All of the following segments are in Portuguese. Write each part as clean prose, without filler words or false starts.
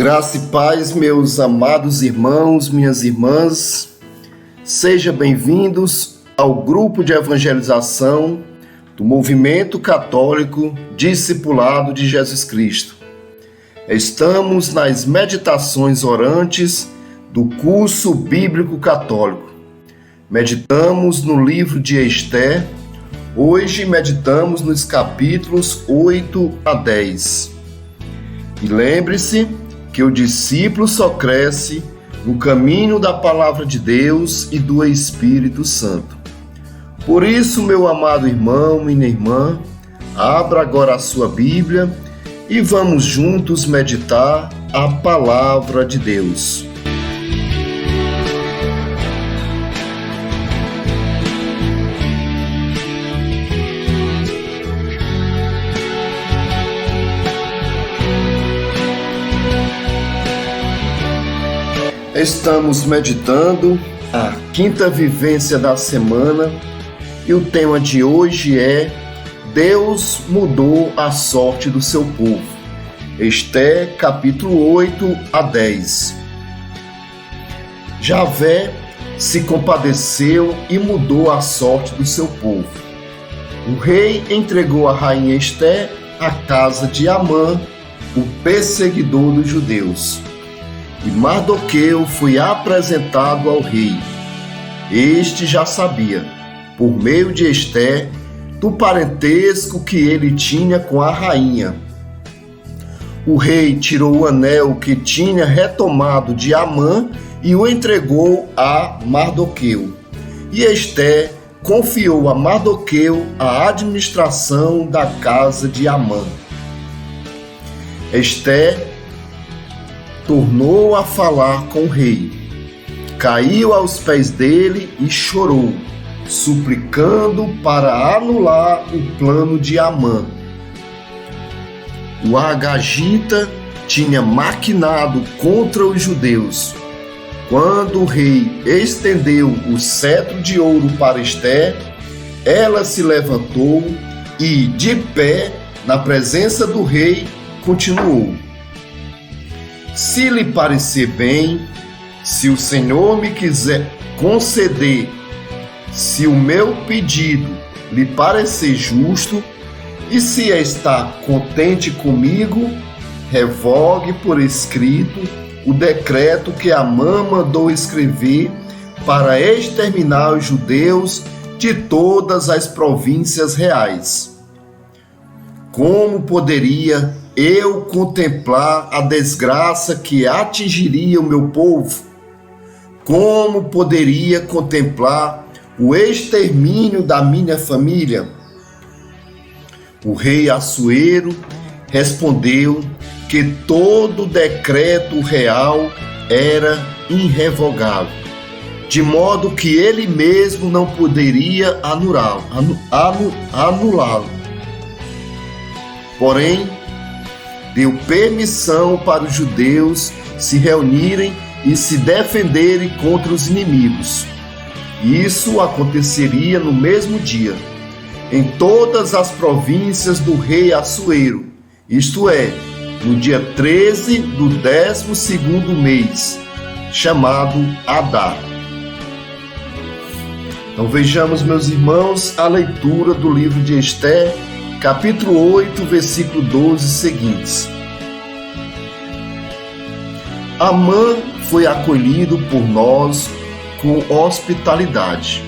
Graça e paz, meus amados irmãos, minhas irmãs, sejam bem-vindos ao grupo de evangelização do Movimento Católico Discipulado de Jesus Cristo. Estamos nas meditações orantes do curso bíblico católico. Meditamos no livro de Esther. Hoje meditamos nos capítulos 8 a 10. E lembre-se que o discípulo só cresce no caminho da palavra de Deus e do Espírito Santo. Por isso, meu amado irmão, minha irmã, abra agora a sua Bíblia e vamos juntos meditar a palavra de Deus. Estamos meditando a quinta vivência da semana e o tema de hoje é Deus mudou a sorte do seu povo. Esther, capítulo 8 a 10. Javé se compadeceu e mudou a sorte do seu povo. O rei entregou a rainha Esther à casa de Amã, o perseguidor dos judeus. E Mardoqueu foi apresentado ao rei. Este já sabia, por meio de Esther, do parentesco que ele tinha com a rainha. O rei tirou o anel que tinha retomado de Amã e o entregou a Mardoqueu. E Esther confiou a Mardoqueu a administração da casa de Amã. Esther tornou a falar com o rei, caiu aos pés dele e chorou, suplicando para anular o plano de Amã. O agagita tinha maquinado contra os judeus. Quando o rei estendeu o cetro de ouro para Esther, ela se levantou e, de pé, na presença do rei, continuou: Se lhe parecer bem, se o Senhor me quiser conceder, se o meu pedido lhe parecer justo, e se está contente comigo, revogue por escrito o decreto que Amã mandou escrever para exterminar os judeus de todas as províncias reais. Como poderia eu contemplar a desgraça que atingiria o meu povo? Como poderia contemplar o extermínio da minha família? O rei Assuero respondeu que todo decreto real era irrevogável, de modo que ele mesmo não poderia anulá-lo. Porém, deu permissão para os judeus se reunirem e se defenderem contra os inimigos. Isso aconteceria no mesmo dia, em todas as províncias do rei Assuero, isto é, no dia 13 do 12º mês, chamado Adar. Então vejamos, meus irmãos, a leitura do livro de Esther, capítulo 8, versículo 12 seguintes. Amã foi acolhido por nós com hospitalidade.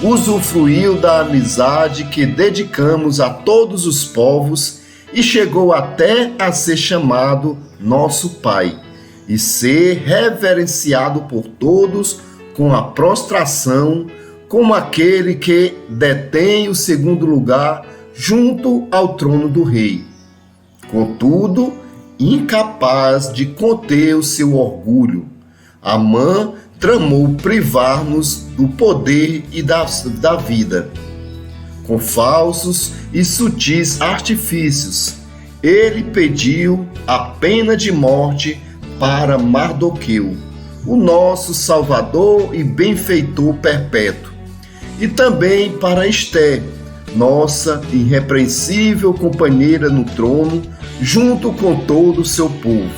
Usufruiu da amizade que dedicamos a todos os povos e chegou até a ser chamado nosso Pai e ser reverenciado por todos com a prostração, como aquele que detém o segundo lugar junto ao trono do rei. Contudo, incapaz de conter o seu orgulho, Amã tramou privar-nos do poder e da vida. Com falsos e sutis artifícios, ele pediu a pena de morte para Mardoqueu, o nosso Salvador e benfeitor perpétuo, e também para Esther, nossa irrepreensível companheira no trono, junto com todo o seu povo.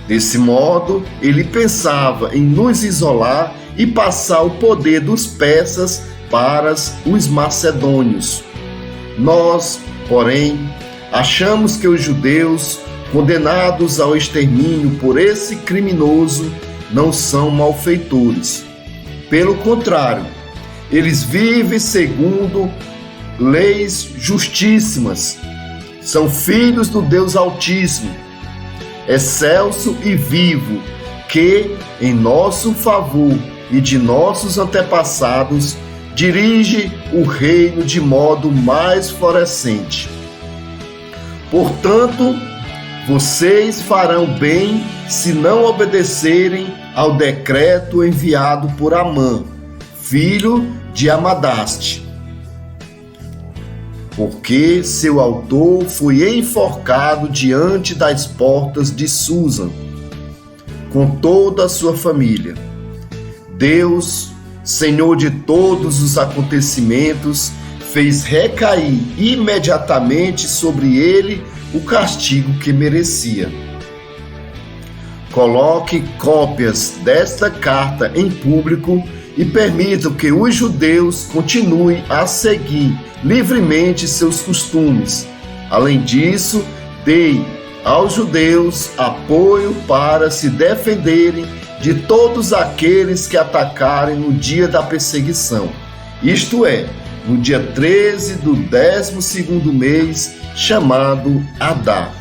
Desse modo, ele pensava em nos isolar e passar o poder dos persas para os macedônios. Nós, porém, achamos que os judeus, condenados ao extermínio por esse criminoso, não são malfeitores. Pelo contrário, eles vivem segundo leis justíssimas. São filhos do Deus Altíssimo, excelso e vivo, que, em nosso favor e de nossos antepassados, dirige o reino de modo mais florescente. Portanto, vocês farão bem se não obedecerem ao decreto enviado por Amã, filho de Amadaste, porque seu autor foi enforcado diante das portas de Susa, com toda a sua família. Deus, Senhor de todos os acontecimentos, fez recair imediatamente sobre ele o castigo que merecia. Coloque cópias desta carta em público e permita que os judeus continuem a seguir livremente seus costumes. Além disso, dê aos judeus apoio para se defenderem de todos aqueles que atacarem no dia da perseguição, isto é, no dia 13 do 12º mês, chamado Adar.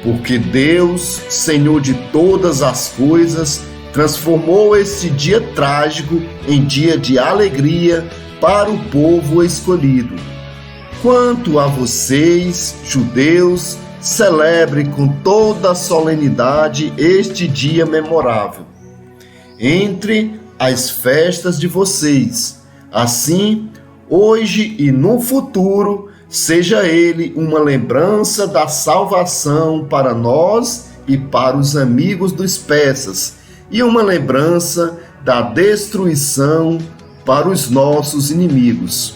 Porque Deus, Senhor de todas as coisas, transformou esse dia trágico em dia de alegria para o povo escolhido. Quanto a vocês, judeus, celebrem com toda a solenidade este dia memorável, entre as festas de vocês. Assim, hoje e no futuro, seja ele uma lembrança da salvação para nós e para os amigos dos persas, e uma lembrança da destruição para os nossos inimigos.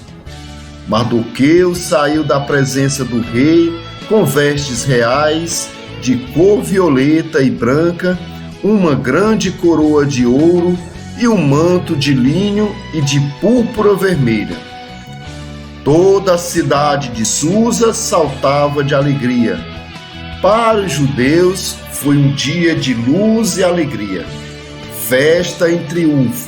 Mardoqueu saiu da presença do rei com vestes reais, de cor violeta e branca, uma grande coroa de ouro e um manto de linho e de púrpura vermelha. Toda a cidade de Susa saltava de alegria. Para os judeus foi um dia de luz e alegria, festa em triunfo.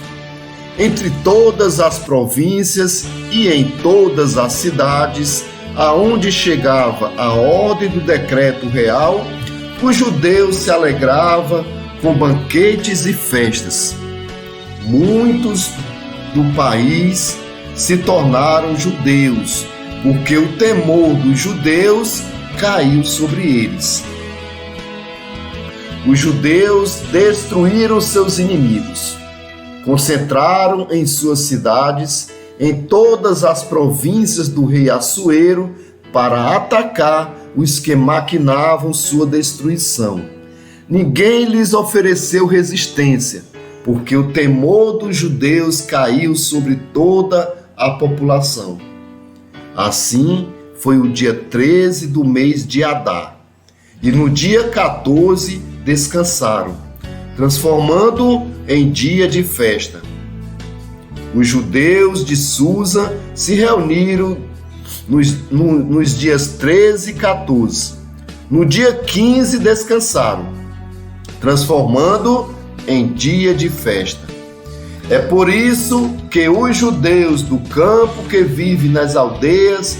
Entre todas as províncias e em todas as cidades, aonde chegava a ordem do decreto real, os judeus se alegravam com banquetes e festas. Muitos do país se tornaram judeus, porque o temor dos judeus caiu sobre eles. Os judeus destruíram seus inimigos, concentraram em suas cidades, em todas as províncias do rei Assuero, para atacar os que maquinavam sua destruição. Ninguém lhes ofereceu resistência, porque o temor dos judeus caiu sobre toda a população. Assim, foi o dia 13 do mês de Adar, e no dia 14 descansaram, transformando-o em dia de festa. Os judeus de Susa se reuniram nos dias 13 e 14. No dia 15 descansaram, transformando em dia de festa. É por isso que os judeus do campo que vivem nas aldeias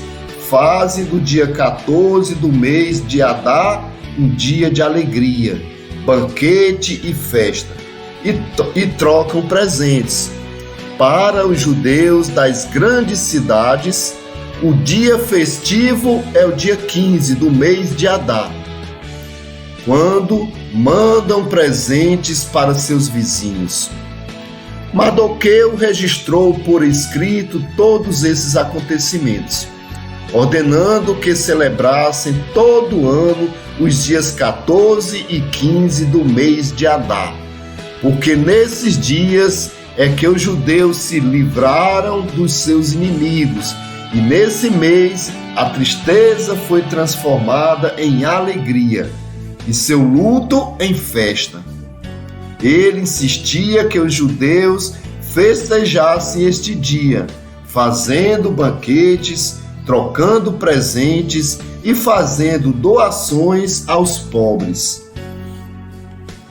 fazem do dia 14 do mês de Adar um dia de alegria, banquete e festa, e trocam presentes. Para os judeus das grandes cidades, o dia festivo é o dia 15 do mês de Adar, quando mandam presentes para seus vizinhos. Mardoqueu registrou por escrito todos esses acontecimentos, ordenando que celebrassem todo ano os dias 14 e 15 do mês de Adar, porque nesses dias é que os judeus se livraram dos seus inimigos, e nesse mês a tristeza foi transformada em alegria, e seu luto em festa. Ele insistia que os judeus festejassem este dia, fazendo banquetes, trocando presentes e fazendo doações aos pobres.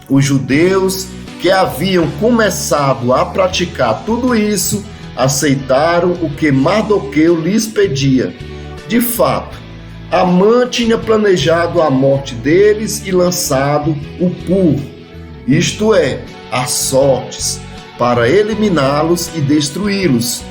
Os judeus que haviam começado a praticar tudo isso aceitaram o que Mardoqueu lhes pedia. De fato, Amã tinha planejado a morte deles e lançado o pur, isto é, as sortes, para eliminá-los e destruí-los.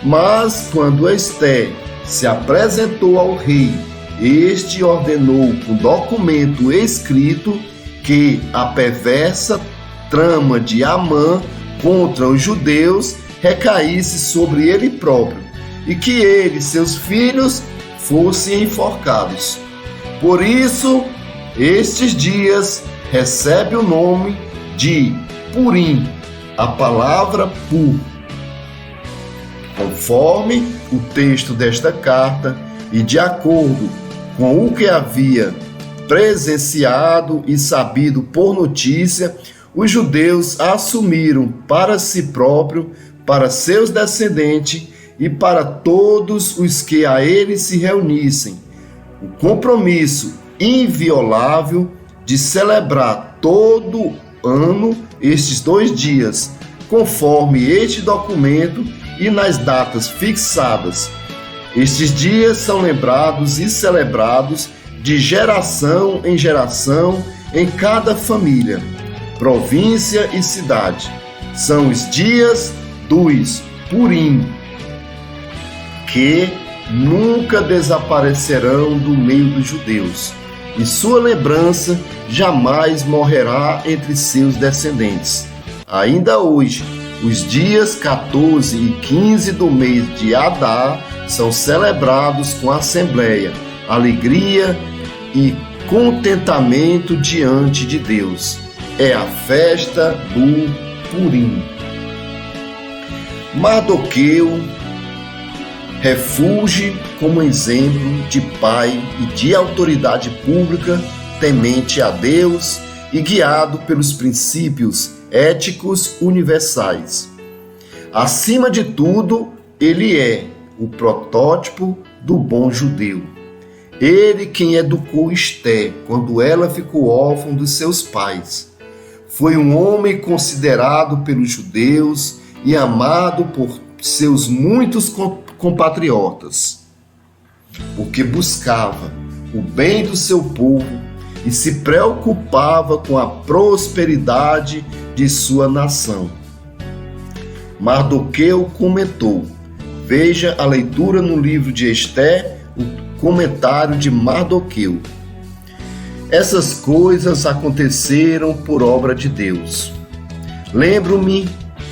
Mas quando Ester se apresentou ao rei, este ordenou com documento escrito que a perversa trama de Amã contra os judeus recaísse sobre ele próprio e que ele e seus filhos fossem enforcados. Por isso, estes dias recebe o nome de Purim, a palavra pur. Conforme o texto desta carta e de acordo com o que havia presenciado e sabido por notícia, os judeus assumiram para si próprio, para seus descendentes e para todos os que a eles se reunissem, o compromisso inviolável de celebrar todo ano estes 2 dias, conforme este documento e nas datas fixadas. Estes dias são lembrados e celebrados de geração em cada família, província e cidade. São os dias dos Purim, que nunca desaparecerão do meio dos judeus, e sua lembrança jamais morrerá entre seus descendentes. Ainda hoje, os dias 14 e 15 do mês de Adar são celebrados com assembleia, alegria e contentamento diante de Deus. É a festa do Purim. Mardoqueu refulge como exemplo de pai e de autoridade pública, temente a Deus e guiado pelos princípios éticos universais. Acima de tudo, ele é o protótipo do bom judeu. Ele quem educou Ester quando ela ficou órfã dos seus pais. Foi um homem considerado pelos judeus e amado por seus muitos compatriotas, porque buscava o bem do seu povo e se preocupava com a prosperidade de sua nação. Mardoqueu comentou. Veja a leitura no livro de Ester, o comentário de Mardoqueu. Essas coisas aconteceram por obra de Deus. Lembro-me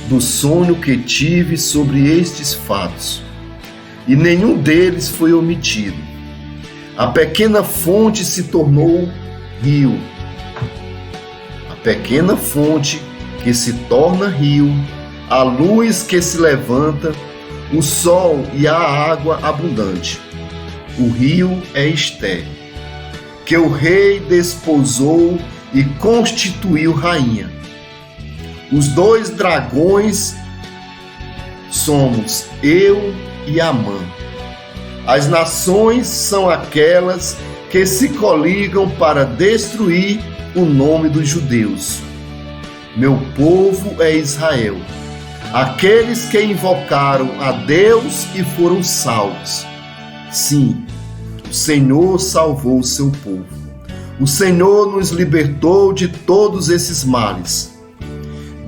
do sonho que tive sobre estes fatos, e nenhum deles foi omitido. A pequena fonte se tornou rio. A pequena fonte que se torna rio, a luz que se levanta, o sol e a água abundante. O rio é Ester, que o rei desposou e constituiu rainha. Os 2 dragões somos eu e Amã. As nações são aquelas que se coligam para destruir o nome dos judeus. Meu povo é Israel, aqueles que invocaram a Deus e foram salvos. Sim, o Senhor salvou o seu povo. O Senhor nos libertou de todos esses males.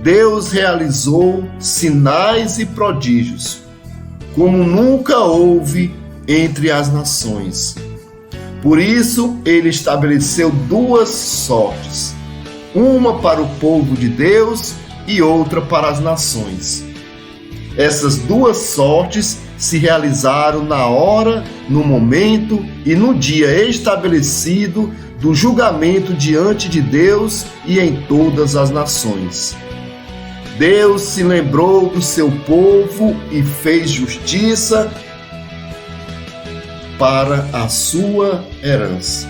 Deus realizou sinais e prodígios, como nunca houve entre as nações. Por isso, ele estabeleceu 2 sortes, uma para o povo de Deus e outra para as nações. Essas 2 sortes se realizaram na hora, no momento e no dia estabelecido do julgamento diante de Deus e em todas as nações. Deus se lembrou do seu povo e fez justiça para a sua herança.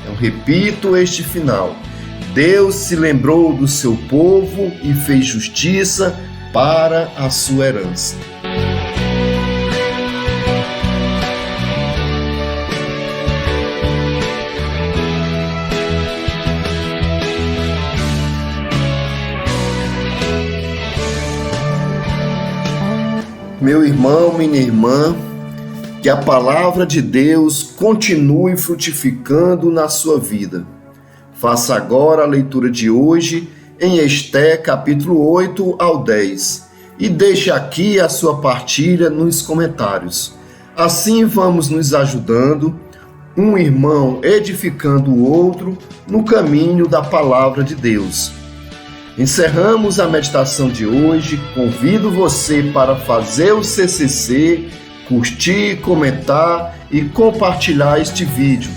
É um repito este final. Deus se lembrou do seu povo e fez justiça para a sua herança. Meu irmão, minha irmã, que a palavra de Deus continue frutificando na sua vida. Faça agora a leitura de hoje em Esté, capítulo 8 ao 10, e deixe aqui a sua partilha nos comentários. Assim vamos nos ajudando, um irmão edificando o outro no caminho da palavra de Deus. Encerramos a meditação de hoje. Convido você para fazer o CCC, curtir, comentar e compartilhar este vídeo.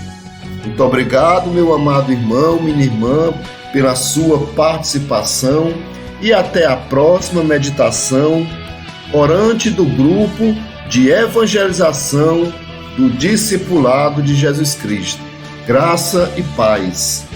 Muito obrigado, meu amado irmão, minha irmã, pela sua participação e até a próxima meditação orante do grupo de evangelização do discipulado de Jesus Cristo. Graça e paz.